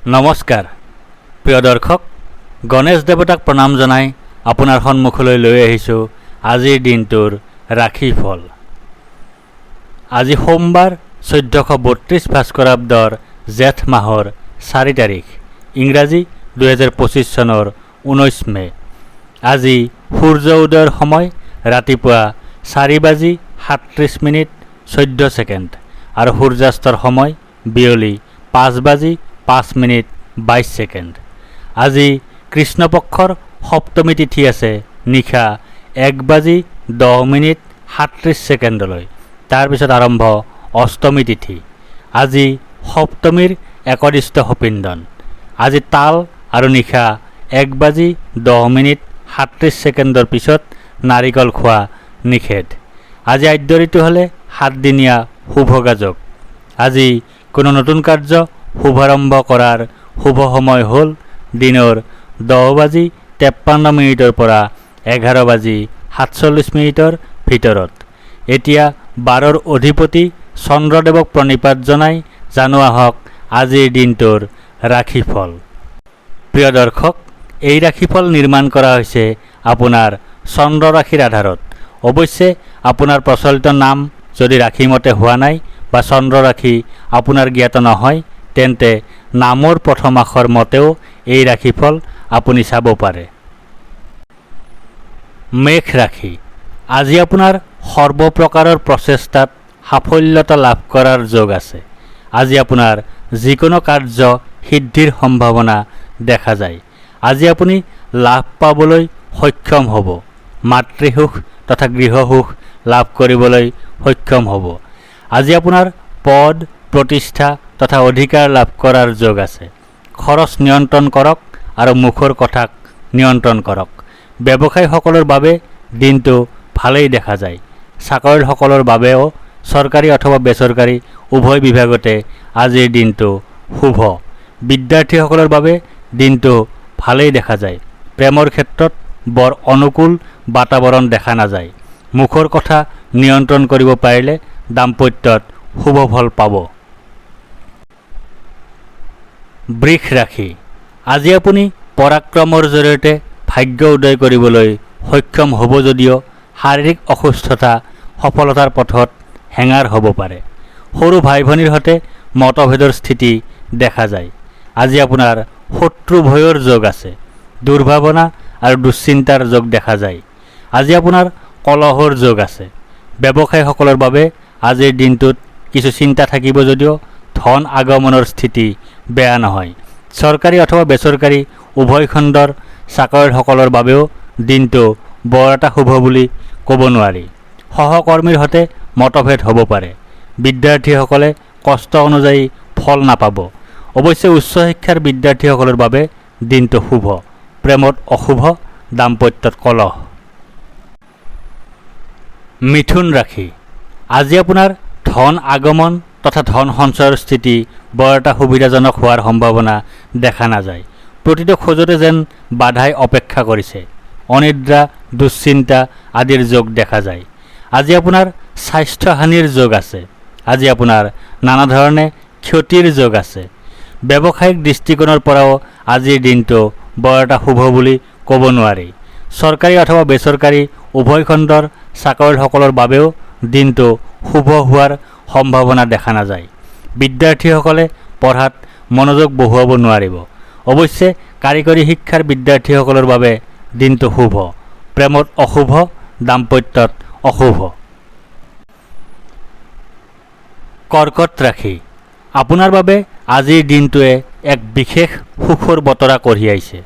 নমস্কাৰ প্ৰিয় দৰ্শক, গণেশ দেৱতাক প্ৰণাম জনাই আপোনাৰ সন্মুখলৈ লৈ আহিছোঁ আজিৰ দিনটোৰ ৰাশি ফল। আজি সোমবাৰ 1432 ভাস্কৰাব্দৰ জেঠ মাহৰ 4 তাৰিখ, ইংৰাজী 2025 চনৰ 19 মে। আজি সূৰ্য উদয়ৰ সময় ৰাতিপুৱা 4:37:14 আৰু সূৰ্যাস্তৰ সময় বিয়লি 5:05:22। আজি কৃষ্ণপক্ষৰ সপ্তমী তিথি আছে নিশা 1:10:37 তাৰপিছত আৰম্ভ অষ্টমী তিথি। আজি সপ্তমীৰ একদিষ্ট সপিন্দন। আজি তাল আৰু নিশা 1:10:37 পিছত নাৰিকল খোৱা নিষেধ। আজি আদ্য ঋতু হ'লে 7 দিনীয়া শুভগাজক। আজি কোনো নতুন কাৰ্য শুভাৰম্ভ কৰাৰ শুভ সময় হ'ল দিনৰ 10:53 পৰা 11:47 ভিতৰত। এতিয়া 12ৰ অধিপতি চন্দ্ৰদেৱক প্ৰণিপাত জনাই জানো আহক আজিৰ দিনটোৰ ৰাশিফল। প্ৰিয় দৰ্শক, এই ৰাশিফল নিৰ্মাণ কৰা হৈছে আপোনাৰ চন্দ্ৰ ৰাশিৰ আধাৰত। অৱশ্যে আপোনাৰ প্ৰচলিত নাম যদি ৰাশিমতে হোৱা নাই বা চন্দ্ৰ ৰাশি আপোনাৰ জ্ঞাত নহয়, তেন্তে নামৰ প্ৰথম আখৰ মতেও এই ৰাশিফল আপুনি চাব পাৰে। মেষ ৰাশি। আজি আপোনাৰ সৰ্বপ্ৰকাৰৰ প্ৰচেষ্টাত সাফল্যতা লাভ কৰাৰ যোগ আছে। আজি আপোনাৰ যিকোনো কাৰ্য সিদ্ধিৰ সম্ভাৱনা দেখা যায়। আজি আপুনি লাভ পাবলৈ সক্ষম হ'ব। মাতৃসুখ তথা গৃহসুখ লাভ কৰিবলৈ সক্ষম হ'ব। আজি আপোনাৰ পদ প্ৰতিষ্ঠা তথা অধিকাৰ লাভ কৰাৰ যোগ আছে। খৰচ নিয়ন্ত্ৰণ কৰক আৰু মুখৰ কথাক নিয়ন্ত্ৰণ কৰক। ব্যৱসায়ীসকলৰ বাবে দিনটো ভালেই দেখা যায়। চাকৰিয়ালসকলৰ বাবেও চৰকাৰী অথবা বেচৰকাৰী উভয় বিভাগতে আজিৰ দিনটো শুভ। বিদ্যাৰ্থীসকলৰ বাবে দিনটো ভালেই দেখা যায়। প্ৰেমৰ ক্ষেত্ৰত বৰ অনুকূল বাতাবৰণ দেখা নাযায়। মুখৰ কথা নিয়ন্ত্ৰণ কৰিব পাৰিলে দাম্পত্যত শুভ ফল পাব। বৃষ ৰাশি। আজি আপুনি পৰাক্ৰমৰ জৰিয়তে ভাগ্য উদয় কৰিবলৈ সক্ষম হ'ব যদিও শাৰীৰিক অসুস্থতা সফলতাৰ পথত হেঙাৰ হ'ব পাৰে। সৰু ভাই ভনীৰ সৈতে মতভেদৰ স্থিতি দেখা যায়। আজি আপোনাৰ শত্ৰু ভয়ৰ যোগ আছে। দুৰ্ভাৱনা আৰু দুশ্চিন্তাৰ যোগ দেখা যায়। আজি আপোনাৰ কলহৰ যোগ আছে। ব্যৱসায়ীসকলৰ বাবে আজিৰ দিনটোত কিছু চিন্তা থাকিব যদিও ধন আগমনৰ স্থিতি বেয়া নহয়। চৰকাৰী অথবা বেচৰকাৰী উভয় খণ্ডৰ চাকৰিয়ালসকলৰ বাবেও দিনটো বৰ এটা শুভ বুলি ক'ব নোৱাৰি। সহকৰ্মীৰ সৈতে মতভেদ হ'ব পাৰে। বিদ্যাৰ্থীসকলে কষ্ট অনুযায়ী ফল নাপাব। অৱশ্যে উচ্চ শিক্ষাৰ বিদ্যাৰ্থীসকলৰ বাবে দিনটো শুভ। প্ৰেমত অশুভ, দাম্পত্যত কলহ। মিথুন ৰাশি। আজি আপোনাৰ ধন আগমন তথা ধন সঞ্চয়ৰ স্থিতি বৰ এটা সুবিধাজনক হোৱাৰ সম্ভাৱনা দেখা নাযায়। প্ৰতিটো খোজতে যেন বাধাই অপেক্ষা কৰিছে। অনিদ্ৰা, দুশ্চিন্তা আদিৰ যোগ দেখা যায়। আজি আপোনাৰ স্বাস্থ্যহানিৰ যোগ আছে। আজি আপোনাৰ নানা ধৰণে ক্ষতিৰ যোগ আছে। ব্যৱসায়িক দৃষ্টিকোণৰ পৰাও আজিৰ দিনটো বৰ এটা শুভ বুলি ক'ব নোৱাৰি। চৰকাৰী অথবা বেচৰকাৰী উভয় খণ্ডৰ চাকৰিয়ালসকলৰ বাবেও দিনটো শুভ হোৱাৰ সম্ভাৱনা দেখা নাযায়। বিদ্যাৰ্থীসকলে পঢ়াত মনোযোগ বহুৱাব নোৱাৰিব। অৱশ্যে কাৰিকৰী শিক্ষাৰ বিদ্যাৰ্থীসকলৰ বাবে দিনটো শুভ। প্ৰেমত অশুভ, দাম্পত্যত অশুভ। কৰ্কট ৰাশি। আপোনাৰ বাবে আজিৰ দিনটোৱে এক বিশেষ সুখৰ বতৰা কঢ়িয়াইছে।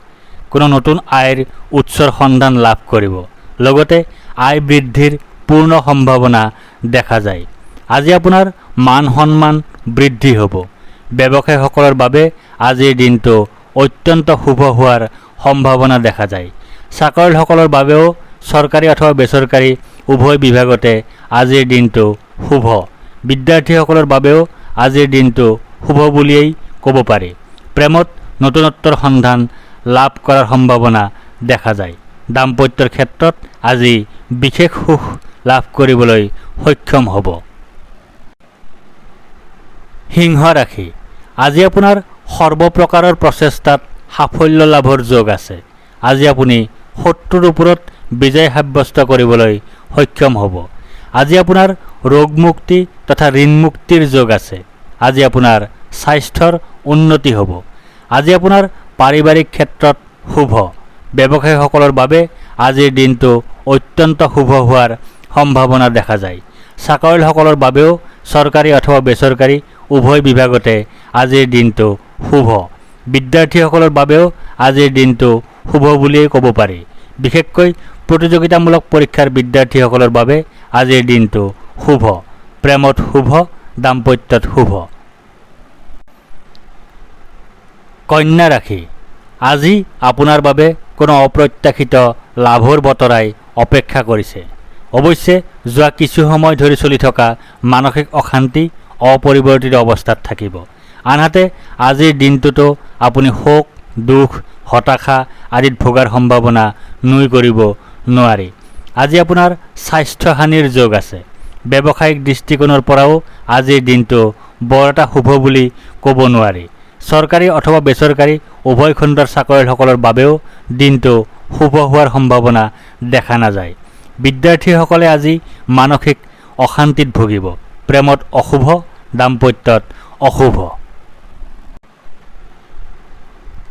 কোনো নতুন আয়ৰ উৎসৰ সন্ধান লাভ কৰিব। লগতে আয় বৃদ্ধিৰ পূৰ্ণ সম্ভাৱনা দেখা যায়। আজি আপোনাৰ মান সন্মান বৃদ্ধি হ'ব। ব্যৱসায়ীসকলৰ বাবে আজিৰ দিনটো অত্যন্ত শুভ হোৱাৰ সম্ভাৱনা দেখা যায়। চাকৰিয়ালসকলৰ বাবেও চৰকাৰী অথবা বেচৰকাৰী উভয় বিভাগতে আজিৰ দিনটো শুভ। বিদ্যাৰ্থীসকলৰ বাবেও আজিৰ দিনটো শুভ বুলিয়েই ক'ব পাৰি। প্ৰেমত নতুনত্বৰ সন্ধান লাভ কৰাৰ সম্ভাৱনা দেখা যায়। দাম্পত্যৰ ক্ষেত্ৰত আজি বিশেষ সুখ লাভ কৰিবলৈ সক্ষম হ'ব। সিংহ ৰাশি। আজি আপোনাৰ সৰ্বপ্ৰকাৰৰ প্ৰচেষ্টাত সাফল্য লাভৰ যোগ আছে। আজি আপুনি শত্ৰুৰ ওপৰত বিজয় সাব্যস্ত কৰিবলৈ সক্ষম হ'ব। আজি আপোনাৰ ৰোগ মুক্তি তথা ঋণ মুক্তিৰ যোগ আছে। আজি আপোনাৰ স্বাস্থ্যৰ উন্নতি হ'ব। আজি আপোনাৰ পাৰিবাৰিক ক্ষেত্ৰত শুভ। ব্যৱসায়ীসকলৰ বাবে আজিৰ দিনটো অত্যন্ত শুভ হোৱাৰ সম্ভাৱনা দেখা যায়। চাকৰিয়ালসকলৰ বাবেও চৰকাৰী অথবা বেচৰকাৰী উভয় বিভাগতে আজিৰ দিনটো শুভ। বিদ্যাৰ্থীসকলৰ বাবেও আজিৰ দিনটো শুভ বুলিয়েই ক'ব পাৰি। বিশেষকৈ প্ৰতিযোগিতামূলক পৰীক্ষাৰ বিদ্যাৰ্থীসকলৰ বাবে আজিৰ দিনটো শুভ। প্ৰেমত শুভ, দাম্পত্যত শুভ। কন্যা ৰাশি, আজি আপোনাৰ বাবে কোনো অপ্ৰত্যাশিত লাভৰ বতৰাই অপেক্ষা কৰিছে। অৱশ্যে যোৱা কিছু সময় ধৰি চলি থকা মানসিক অশান্তি অপৰিৱৰ্তিত অৱস্থাত থাকিব। আনহাতে আজিৰ দিনটোতো আপুনি শোক, দুখ, হতাশা আদিত ভোগাৰ সম্ভাৱনা নুই কৰিব নোৱাৰি। আজি আপোনাৰ স্বাস্থ্যহানিৰ যোগ আছে। ব্যৱসায়িক দৃষ্টিকোণৰ পৰাও আজিৰ দিনটো বৰ এটা শুভ বুলি ক'ব নোৱাৰি। চৰকাৰী অথবা বেচৰকাৰী উভয় খণ্ডৰ চাকৰিয়ালসকলৰ বাবেও দিনটো শুভ হোৱাৰ সম্ভাৱনা দেখা নাযায়। বিদ্যাৰ্থীসকলে আজি মানসিক অশান্তিত ভুগিব। প্ৰেমত অশুভ, দাম্পত্যত অশুভ।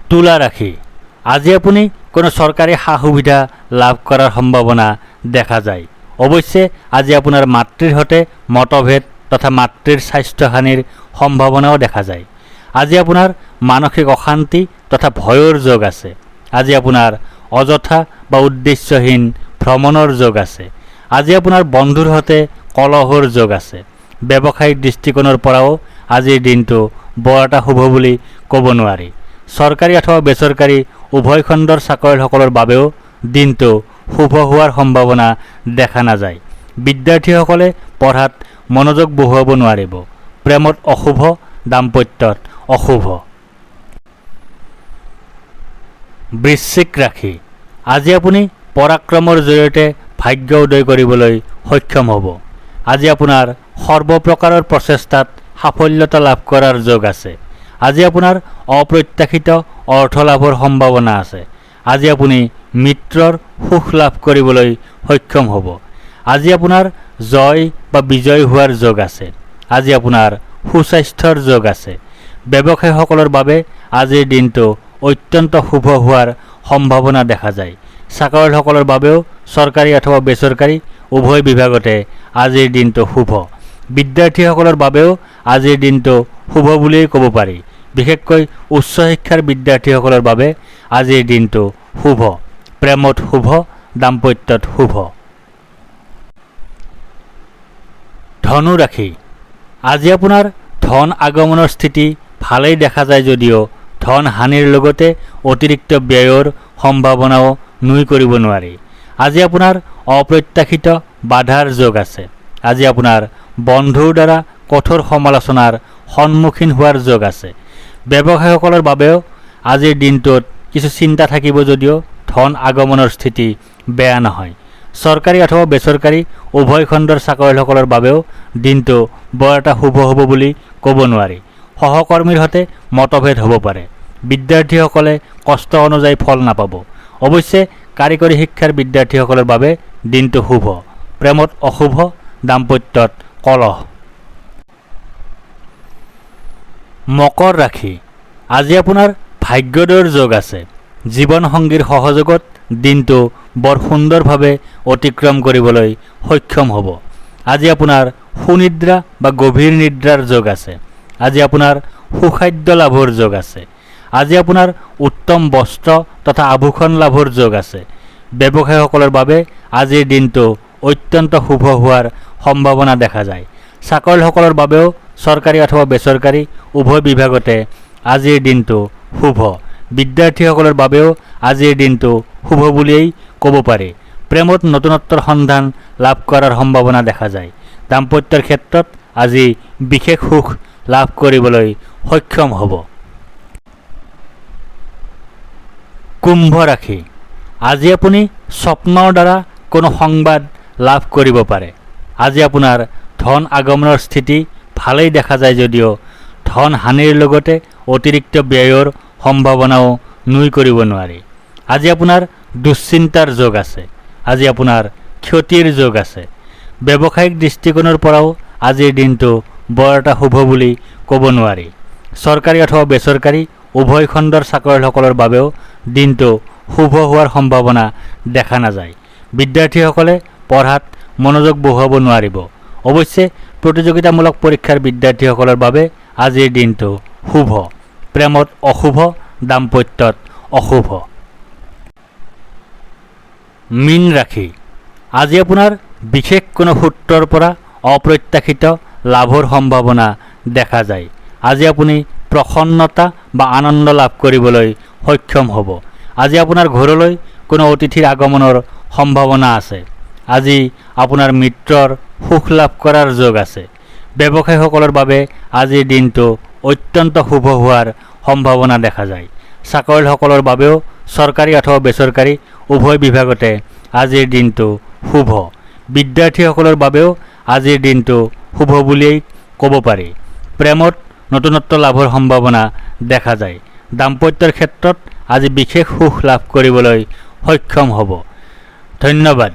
তুলা ৰাশি, আজি আপুনি কোনো চৰকাৰী সা সুবিধা লাভ কৰাৰ সম্ভাৱনা দেখা যায়। অৱশ্যে আজি আপোনাৰ মাতৃৰ সৈতে মতভেদ তথা মাতৃৰ স্বাস্থ্যহানিৰ সম্ভাৱনাও দেখা যায়। আজি আপোনাৰ মানসিক অশান্তি তথা ভয়ৰ যোগ আছে। আজি আপোনাৰ অযথা বা উদ্দেশ্যহীন ভ্ৰমণৰ যোগ আছে। আজি আপোনাৰ বন্ধুৰ সৈতে কলহৰ যোগ আছে। ব্যৱসায়িক দৃষ্টিকোণৰ পৰাও আজিৰ দিনটো বৰ এটা শুভ বুলি ক'ব নোৱাৰি। চৰকাৰী অথবা বেচৰকাৰী উভয় খণ্ডৰ চাকৰিয়ালসকলৰ বাবেও দিনটো শুভ হোৱাৰ সম্ভাৱনা দেখা নাযায়। বিদ্যাৰ্থীসকলে পঢ়াত মনোযোগ বহুৱাব নোৱাৰিব। প্ৰেমত অশুভ, দাম্পত্যত অশুভ। বৃশ্চিক ৰাশি, আজি আপুনি পৰাক্ৰমৰ জৰিয়তে ভাগ্য উদয় কৰিবলৈ সক্ষম হ'ব। আজি আপোনাৰ সৰ্বপ্ৰকাৰৰ প্ৰচেষ্টাত সাফল্যতা লাভ কৰাৰ যোগ আছে। আজি আপোনাৰ অপ্ৰত্যাশিত অৰ্থ লাভৰ সম্ভাৱনা আছে। আজি আপুনি মিত্ৰৰ সুখ লাভ কৰিবলৈ সক্ষম হ'ব। আজি আপোনাৰ জয় বা বিজয় হোৱাৰ যোগ আছে। আজি আপোনাৰ সুস্বাস্থ্যৰ যোগ আছে। ব্যৱসায়ীসকলৰ বাবে আজিৰ দিনটো অত্যন্ত শুভ হোৱাৰ সম্ভাৱনা দেখা যায়। চাকৰিয়ালসকলৰ বাবেও চৰকাৰী অথবা বেচৰকাৰী উভয় বিভাগতে আজিৰ দিনটো শুভ। বিদ্যাৰ্থীসকলৰ বাবেও আজিৰ দিনটো শুভ বুলিয়েই ক'ব পাৰি। বিশেষকৈ উচ্চ শিক্ষাৰ বিদ্যাৰ্থীসকলৰ বাবে আজিৰ দিনটো শুভ। প্ৰেমত শুভ, দাম্পত্যত শুভ। ধনু ৰাশি, আজি আপোনাৰ ধন আগমনৰ স্থিতি ভালেই দেখা যায় যদিও ধন হানিৰ লগতে অতিৰিক্ত ব্যয়ৰ সম্ভাৱনাও নুই কৰিব নোৱাৰি। আজি আপোনাৰ অপ্ৰত্যাশিত বাধাৰ যোগ আছে। আজি আপোনাৰ বন্ধুৰ দ্বাৰা কঠোৰ সমালোচনাৰ সন্মুখীন হোৱাৰ যোগ আছে। ব্যৱসায়ীসকলৰ বাবেও আজিৰ দিনটোত কিছু চিন্তা থাকিব যদিও ধন আগমনৰ স্থিতি বেয়া নহয়। চৰকাৰী অথবা বেচৰকাৰী উভয় খণ্ডৰ চাকৰিয়ালসকলৰ বাবেও দিনটো বৰ এটা শুভ হ'ব বুলি ক'ব নোৱাৰি। সহকৰ্মীৰ সৈতে মতভেদ হ'ব পাৰে। বিদ্যাৰ্থীসকলে কষ্ট অনুযায়ী ফল নাপাব। অৱশ্যে কাৰিকৰী শিক্ষাৰ বিদ্যাৰ্থীসকলৰ বাবে দিনটো শুভ। প্ৰেমত অশুভ, দাম্পত্যত কলহ। মকৰ ৰাশি, আজি আপোনাৰ ভাগ্যোদয়ৰ যোগ আছে। জীৱনসংগীৰ সহযোগত দিনটো বৰ সুন্দৰভাৱে অতিক্ৰম কৰিবলৈ সক্ষম হ'ব। আজি আপোনাৰ সুনিদ্ৰা বা গভীৰ নিদ্ৰাৰ যোগ আছে। আজি আপোনাৰ সুখাদ্য লাভৰ যোগ আছে। আজি আপোনাৰ উত্তম বস্ত্ৰ তথা আভূষণ লাভৰ যোগ আছে। ব্যৱসায়ীসকলৰ বাবে আজিৰ দিনটো অত্যন্ত শুভ হোৱাৰ সম্ভাৱনা দেখা যায়। চাকৰিয়ালসকলৰ বাবেও চৰকাৰী অথবা বেচৰকাৰী উভয় বিভাগতে আজিৰ দিনটো শুভ। বিদ্যাৰ্থীসকলৰ বাবেও আজিৰ দিনটো শুভ বুলিয়েই ক'ব পাৰি। প্ৰেমত নতুনত্বৰ সন্ধান লাভ কৰাৰ সম্ভাৱনা দেখা যায়। দাম্পত্যৰ ক্ষেত্ৰত আজি বিশেষ সুখ লাভ কৰিবলৈ সক্ষম হ'ব। কুম্ভ ৰাশি, আজি আপুনি স্বপ্নৰ দ্বাৰা কোনো সংবাদ লাভ কৰিব পাৰে। আজি আপোনাৰ ধন আগমনৰ স্থিতি ভালেই দেখা যায় যদিও ধন হানিৰ লগতে অতিৰিক্ত ব্যয়ৰ সম্ভাৱনাও নুই কৰিব নোৱাৰি। আজি আপোনাৰ দুশ্চিন্তাৰ যোগ আছে, আজি আপোনাৰ ক্ষতিৰ যোগ আছে। ব্যৱসায়িক দৃষ্টিকোণৰ পৰাও আজিৰ দিনটো বৰ এটা শুভ বুলি ক'ব নোৱাৰি। চৰকাৰী অথবা বেচৰকাৰী উভয় খণ্ডৰ চাকৰিয়ালসকলৰ বাবেও দিনটো শুভ হোৱাৰ সম্ভাৱনা দেখা নাযায়। বিদ্যাৰ্থীসকলে পঢ়াত মনোযোগ বহুৱাব নোৱাৰিব। অৱশ্যে প্ৰতিযোগিতামূলক পৰীক্ষাৰ বিদ্যাৰ্থীসকলৰ বাবে আজিৰ দিনটো শুভ। প্ৰেমত অশুভ, দাম্পত্যত অশুভ। মীন ৰাশি, আজি আপোনাৰ বিশেষ কোনো সূত্ৰৰ পৰা অপ্ৰত্যাশিত লাভৰ সম্ভাৱনা দেখা যায়। আজি আপুনি প্ৰসন্নতা বা আনন্দ লাভ কৰিবলৈ সক্ষম হ'ব। আজি আপোনাৰ ঘৰলৈ কোনো অতিথিৰ আগমনৰ সম্ভাৱনা আছে। আজি আপোনাৰ মিত্ৰৰ সুখ লাভ কৰাৰ যোগ আছে। ব্যৱসায়ীসকলৰ বাবে আজিৰ দিনটো অত্যন্ত শুভ হোৱাৰ সম্ভাৱনা দেখা যায়। চাকৰিয়ালসকলৰ বাবেও চৰকাৰী অথবা বেচৰকাৰী উভয় বিভাগতে আজিৰ দিনটো শুভ। বিদ্যাৰ্থীসকলৰ বাবেও আজিৰ দিনটো শুভ বুলিয়েই ক'ব পাৰি। প্ৰেমত নতুনত্ব লাভৰ সম্ভাৱনা দেখা যায়। দাম্পত্যৰ ক্ষেত্ৰত আজি বিশেষ সুখ লাভ কৰিবলৈ সক্ষম হ'ব। ধন্যবাদ।